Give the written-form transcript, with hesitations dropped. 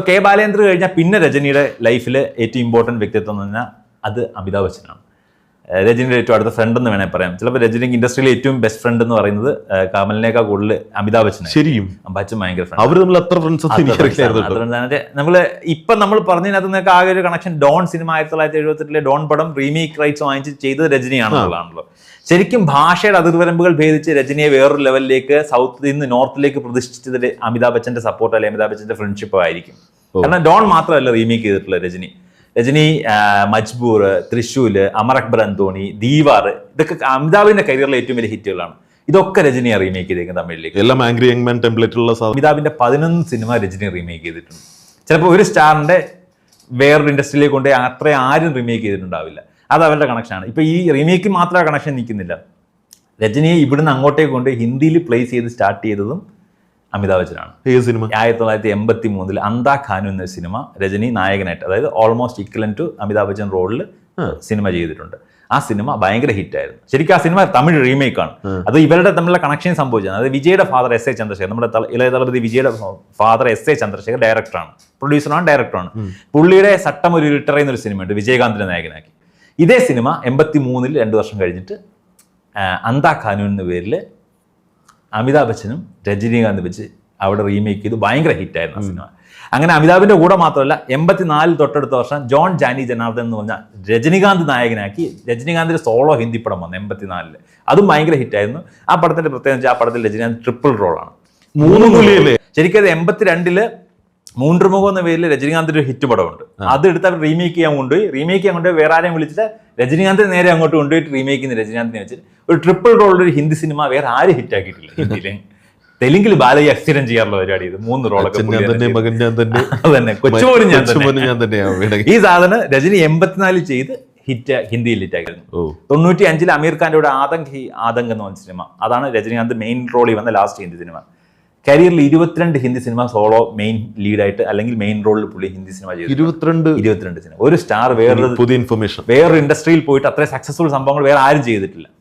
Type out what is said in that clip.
K Balendra കഴിഞ്ഞാൽ പിന്നെ രജനിയുടെ ലൈഫിൽ ഏറ്റവും ഇമ്പോർട്ടൻറ്റ് വ്യക്തിത്വം എന്ന് പറഞ്ഞാൽ അത് അമിതാഭ് ബച്ചനാണ്. രജനിയുടെ ഏറ്റവും അടുത്ത ഫ്രണ്ട് എന്ന് വേണമെങ്കിൽ പറയാം. ചിലപ്പോൾ രജനിക്ക് ഇൻഡസ്ട്രിയിലെ ഏറ്റവും ബെസ്റ്റ് ഫ്രണ്ട് എന്ന് പറയുന്നത് കമലിനേക്കാൾ കൂടുതൽ അമിതാഭ് ബച്ചൻ. ശരിയും ബച്ചൻ ഭയങ്കര നമ്മള് ഇപ്പൊ നമ്മൾ പറഞ്ഞതിനകത്ത് നിന്നൊക്കെ ആകെ ഒരു കണക്ഷൻ ഡോൺ സിനിമ 1978 ഡോൺ പടം റീമേക്ക് റൈറ്റ്സ് വാങ്ങിച്ച് ചെയ്തത് രജനിയാണെന്നുള്ളതാണല്ലോ. ശരിക്കും ഭാഷയുടെ അതിർവരമ്പുകൾ ഭേദിച്ച് രജനിയെ വേറൊരു ലെവലിലേക്ക് സൗത്തിൽ നിന്ന് നോർത്തിലേക്ക് പ്രതിഷ്ഠിച്ചത് അമിതാഭ് ബച്ചന്റെ സപ്പോർട്ട് അല്ലെങ്കിൽ അമിതാഭ് ബച്ചന്റെ ഫ്രണ്ട്ഷിപ്പ് ആയിരിക്കും. കാരണം ഡോൺ മാത്രമല്ല റീമേക്ക് ചെയ്തിട്ടുള്ള രജനി മജ്ബൂർ, തൃശ്ശൂല്, അമർ അക്ബർ അന്തോണി, ദീവാർ, ഇതൊക്കെ അമിതാഭിന്റെ കരിയറിലെ ഏറ്റവും വലിയ ഹിറ്റുകളാണ്. ഇതൊക്കെ രജനിയെ റീമേക്ക് ചെയ്തേക്കുന്നത് തമിഴിലേക്ക്. എല്ലാം ആംഗ്രി യങ് മാൻ ടെംപ്ലേറ്റുള്ള അമിതാഭിന്റെ 11 സിനിമ രജനി റീമേക്ക് ചെയ്തിട്ടുണ്ട്. ചിലപ്പോൾ ഒരു സ്റ്റാറിന്റെ വേറൊരു ഇൻഡസ്ട്രിയിലേക്ക് കൊണ്ട് അത്ര ആരും റീമേക്ക് ചെയ്തിട്ടുണ്ടാവില്ല. അത് അവരുടെ കണക്ഷനാണ്. ഇപ്പൊ ഈ റീമേക്ക് മാത്രം കണക്ഷൻ നിൽക്കുന്നില്ല. രജനിയെ ഇവിടുന്ന് അങ്ങോട്ടേക്ക് കൊണ്ട് ഹിന്ദിയിൽ പ്ലേസ് ചെയ്ത് സ്റ്റാർട്ട് ചെയ്തതും അമിതാഭ് ബച്ചനാണ്. 1983 അന്താ ഖാനു എന്ന സിനിമ രജനി നായകനായിട്ട്, അതായത് almost equivalent to Amitabh Bachchan റോളിൽ സിനിമ ചെയ്തിട്ടുണ്ട്. ആ സിനിമ ഭയങ്കര ഹിറ്റായിരുന്നു. ശരിക്കും ആ സിനിമ തമിഴ് റീമേക്കാണ്. അത് ഇവരുടെ തമ്മിലുള്ള കണക്ഷൻ സംഭവിച്ചത്. അതായത് വിജയുടെ ഫാദർ S.A. ചന്ദ്രശേഖർ, നമ്മുടെ ഇളയ തളപതി വിജയുടെ ഫാദർ S.A. ചന്ദ്രശേഖർ ഡയറക്ടറാണ്, പ്രൊഡ്യൂസറാണ്, ഡയറക്ടറാണ്. പുള്ളിയുടെ സട്ടം ഒരു ലിറ്റർ എന്നൊരു സിനിമയുണ്ട് വിജയകാന്തിനെ നായകനാക്കി. ഇതേ സിനിമ 1983 2 വർഷം കഴിഞ്ഞിട്ട് അന്താ ഖാനു എന്ന പേരിൽ അമിതാഭ് ബച്ചനും രജനീകാന്ത് വെച്ച് അവിടെ റീമേക്ക് ചെയ്ത് ഭയങ്കര ഹിറ്റായിരുന്നു ആ സിനിമ. അങ്ങനെ അമിതാഭിന്റെ കൂടെ മാത്രമല്ല 84 തൊട്ടടുത്ത വർഷം ജോൺ ജാനി ജനാർദ്ദൻ എന്ന് പറഞ്ഞാൽ രജനീകാന്ത് നായകനാക്കി രജനീകാന്തിന്റെ സോളോ ഹിന്ദി പടം വന്നു 84. അതും ഭയങ്കര ഹിറ്റായിരുന്നു. ആ പടത്തിന്റെ പ്രത്യേകിച്ച് ആ പടത്തിൽ രജനീകാന്ത് ട്രിപ്പിൾ റോളാണ്. 3 ശരിക്കും അത് 82 മൂന്നുമുഖം എന്ന പേരിൽ രജനീകാന്തിന്റെ ഒരു ഹിറ്റ് പടമുണ്ട്. അതെടുത്ത് അവർ റീമേക്ക് ചെയ്യാൻ കൊണ്ടുപോയി വേറെ ആരെയും വിളിച്ചിട്ട് രജനീകാന്തിനെ നേരെ അങ്ങോട്ട് കൊണ്ടുപോയിട്ട് റീമേക്ക് ചെയ്യുന്ന രജനീകാന്തിനെ വെച്ചിട്ട് ഒരു ട്രിപ്പിൾ റോളിൽ ഒരു ഹിന്ദി സിനിമ വേറെ ആരും ഹിറ്റാക്കിയിട്ടില്ല ഹിന്ദിയില്. തെലുങ്കിൽ ബാലയ്യ അക്സിഡന്റ് ചെയ്യാറുള്ള പരിപാടി ഇത്. 3 റോളൊക്കെ കൊച്ചുപോലും ഞാൻ തന്നെ. ഈ സാധനം രജനി 84 ചെയ്ത് ഹിറ്റ് ഹിന്ദിയിൽ ഹിറ്റായിരുന്നു. 95 അമീർ ഖാന്റെ കൂടെ ആതങ്ക് എന്ന് പറഞ്ഞ സിനിമ, അതാണ് രജനീകാന്ത് മെയിൻ റോളിൽ വന്ന ലാസ്റ്റ് ഹിന്ദി സിനിമ. കരിയറിൽ 22 ഹിന്ദി സിനിമ സോളോ മെയിൻ ലീഡായിട്ട് അല്ലെങ്കിൽ മെയിൻ റോളിൽ പുള്ളി ഹിന്ദി സിനിമ ചെയ്തു. 22 സിനിമ. ഒരു സ്റ്റാർ വേറൊരു പുതിയ ഇൻഫർമേഷൻ വേറൊരു ഇൻഡസ്ട്രിയിൽ പോയിട്ട് അത്രയും സക്സസ്ഫുൾ സംഭവങ്ങൾ വേറെ ആരും ചെയ്തിട്ടില്ല.